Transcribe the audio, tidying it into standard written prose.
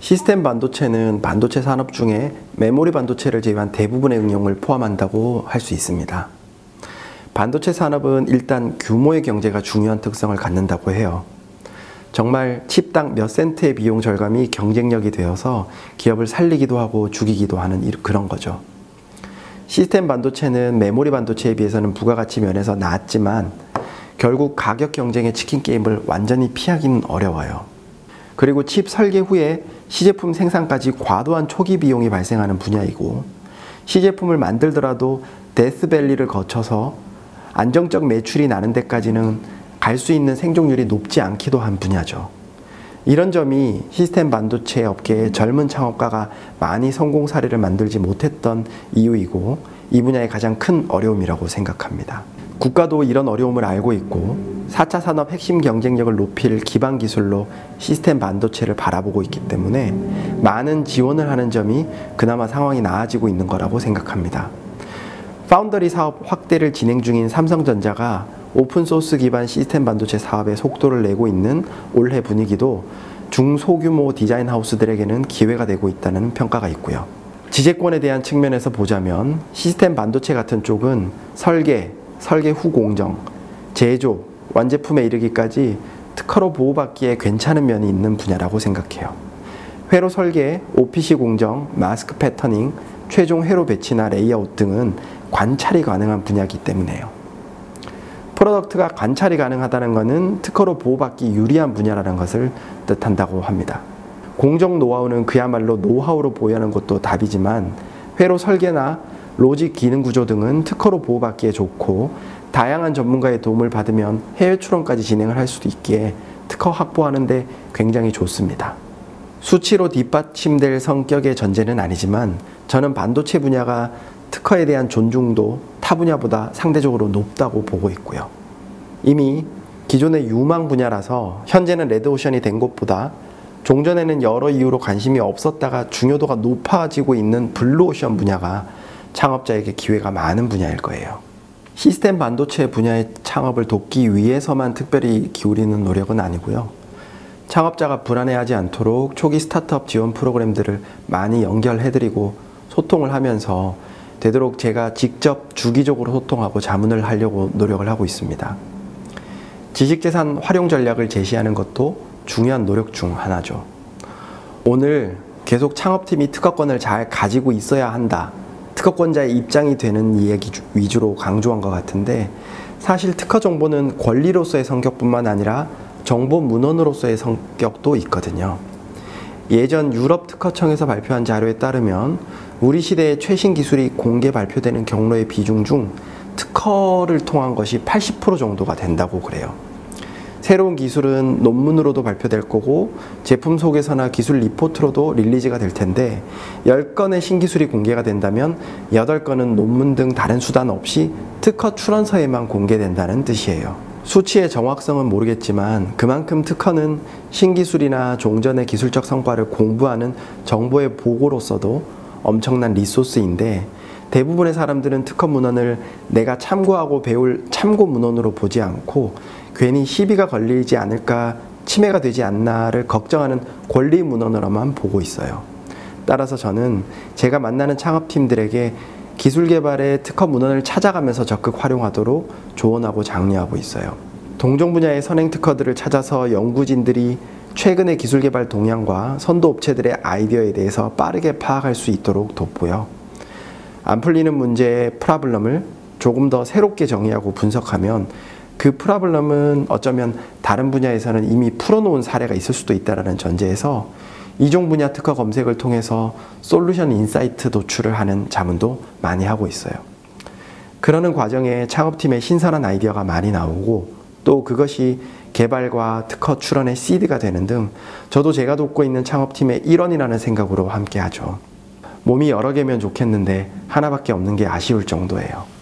시스템 반도체는 반도체 산업 중에 메모리 반도체를 제외한 대부분의 응용을 포함한다고 할 수 있습니다. 반도체 산업은 일단 규모의 경제가 중요한 특성을 갖는다고 해요. 정말 칩당 몇 센트의 비용 절감이 경쟁력이 되어서 기업을 살리기도 하고 죽이기도 하는 그런 거죠. 시스템 반도체는 메모리 반도체에 비해서는 부가가치 면에서 낮지만 결국 가격 경쟁의 치킨 게임을 완전히 피하기는 어려워요. 그리고 칩 설계 후에 시제품 생산까지 과도한 초기 비용이 발생하는 분야이고, 시제품을 만들더라도 데스밸리를 거쳐서 안정적 매출이 나는 데까지는 갈 수 있는 생존율이 높지 않기도 한 분야죠. 이런 점이 시스템 반도체 업계의 젊은 창업가가 많이 성공 사례를 만들지 못했던 이유이고, 이 분야의 가장 큰 어려움이라고 생각합니다. 국가도 이런 어려움을 알고 있고 4차 산업 핵심 경쟁력을 높일 기반 기술로 시스템 반도체를 바라보고 있기 때문에 많은 지원을 하는 점이 그나마 상황이 나아지고 있는 거라고 생각합니다. 파운더리 사업 확대를 진행 중인 삼성전자가 오픈소스 기반 시스템 반도체 사업에 속도를 내고 있는 올해 분위기도 중소규모 디자인 하우스들에게는 기회가 되고 있다는 평가가 있고요. 지재권에 대한 측면에서 보자면 시스템 반도체 같은 쪽은 설계 후 공정, 제조, 완제품에 이르기까지 특허로 보호받기에 괜찮은 면이 있는 분야라고 생각해요. 회로 설계, OPC 공정, 마스크 패터닝, 최종 회로 배치나 레이아웃 등은 관찰이 가능한 분야이기 때문에요. 프로덕트가 관찰이 가능하다는 것은 특허로 보호받기 유리한 분야라는 것을 뜻한다고 합니다. 공정 노하우는 그야말로 노하우로 보유하는 것도 답이지만 회로 설계나 로직 기능 구조 등은 특허로 보호받기에 좋고, 다양한 전문가의 도움을 받으면 해외 출원까지 진행을 할 수도 있기에 특허 확보하는 데 굉장히 좋습니다. 수치로 뒷받침될 성격의 전제는 아니지만 저는 반도체 분야가 특허에 대한 존중도 타 분야보다 상대적으로 높다고 보고 있고요. 이미 기존의 유망 분야라서 현재는 레드오션이 된 것보다 종전에는 여러 이유로 관심이 없었다가 중요도가 높아지고 있는 블루오션 분야가 창업자에게 기회가 많은 분야일 거예요. 시스템 반도체 분야의 창업을 돕기 위해서만 특별히 기울이는 노력은 아니고요. 창업자가 불안해하지 않도록 초기 스타트업 지원 프로그램들을 많이 연결해드리고 소통을 하면서 되도록 제가 직접 주기적으로 소통하고 자문을 하려고 노력을 하고 있습니다. 지식재산 활용 전략을 제시하는 것도 중요한 노력 중 하나죠. 오늘 계속 창업팀이 특허권을 잘 가지고 있어야 한다, 특허권자의 입장이 되는 이야기 위주로 강조한 것 같은데, 사실 특허 정보는 권리로서의 성격뿐만 아니라 정보 문헌으로서의 성격도 있거든요. 예전 유럽 특허청에서 발표한 자료에 따르면 우리 시대의 최신 기술이 공개 발표되는 경로의 비중 중 특허를 통한 것이 80% 정도가 된다고 그래요. 새로운 기술은 논문으로도 발표될 거고 제품 소개서나 기술 리포트로도 릴리즈가 될 텐데, 10건의 신기술이 공개가 된다면 8건은 논문 등 다른 수단 없이 특허 출원서에만 공개된다는 뜻이에요. 수치의 정확성은 모르겠지만 그만큼 특허는 신기술이나 종전의 기술적 성과를 공부하는 정보의 보고로서도 엄청난 리소스인데, 대부분의 사람들은 특허 문헌을 내가 참고하고 배울 참고 문헌으로 보지 않고 괜히 시비가 걸리지 않을까, 침해가 되지 않나를 걱정하는 권리 문헌으로만 보고 있어요. 따라서 저는 제가 만나는 창업팀들에게 기술 개발의 특허 문헌을 찾아가면서 적극 활용하도록 조언하고 장려하고 있어요. 동종 분야의 선행 특허들을 찾아서 연구진들이 최근의 기술 개발 동향과 선도 업체들의 아이디어에 대해서 빠르게 파악할 수 있도록 돕고요. 안 풀리는 문제의 프라블럼을 조금 더 새롭게 정의하고 분석하면 그 프라블럼은 어쩌면 다른 분야에서는 이미 풀어놓은 사례가 있을 수도 있다는 전제에서 이종 분야 특허 검색을 통해서 솔루션 인사이트 도출을 하는 자문도 많이 하고 있어요. 그러는 과정에 창업팀의 신선한 아이디어가 많이 나오고, 또 그것이 개발과 특허 출원의 시드가 되는 등 저도 제가 돕고 있는 창업팀의 일원이라는 생각으로 함께 하죠. 몸이 여러 개면 좋겠는데 하나밖에 없는 게 아쉬울 정도예요.